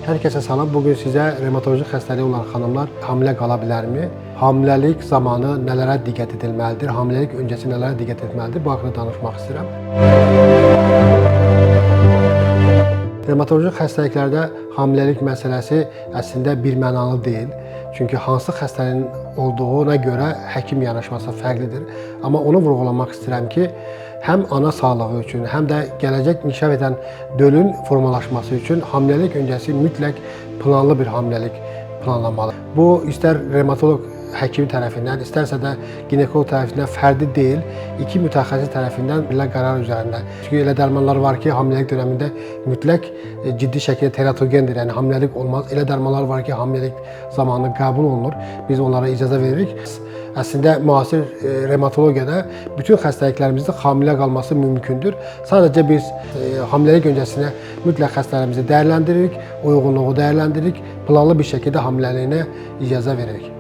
Herkese salam. Bugün sizə revmatoloji xəstəliyi olan xanımlar hamilə qala bilərmi? Hamiləlik zamanı nələrə diqqət edilməlidir? Hamiləlik öncəsi nələrə diqqət etməlidir? Bu haqqında danışmaq istəyirəm. Revmatoloji xəstəliklərdə hamiləlik məsələsi əslində birmənalı deyil. Çünki hansı xəstəliyin olduğuna görə həkim yanaşması fərqlidir. Amma onu vurğulamaq istəyirəm ki, həm ana sağlığı üçün, həm də gələcək inkişaf edən dölün formalaşması üçün hamiləlik öncəsi mütləq planlı bir hamiləlik planlanmalı. Bu, istər revmatoloq həkimi tərəfindən, istərsə də ginekoloq tərəfindən fərdi deyil, iki mütəxəssis tərəfindən belə qərar üzərində. Çünki elə dərmanlar var ki, hamiləlik dövründə mütləq ciddi şəkildə teratogendir, yəni hamiləlik olmaz. Elə dərmanlar var ki, hamiləlik zamanı qəbul olunur, biz onlara icazə veririk. Əslində, müasir revmatologiyada bütün xəstəliklərimizdə hamilə qalması mümkündür. Sadəcə biz hamiləlik öncəsinə mütləq xəstələrimizi dəyərləndiririk, uyğunluğu dəyərləndiririk, planlı bir şəkildə hamiləliyinə icazə veririk.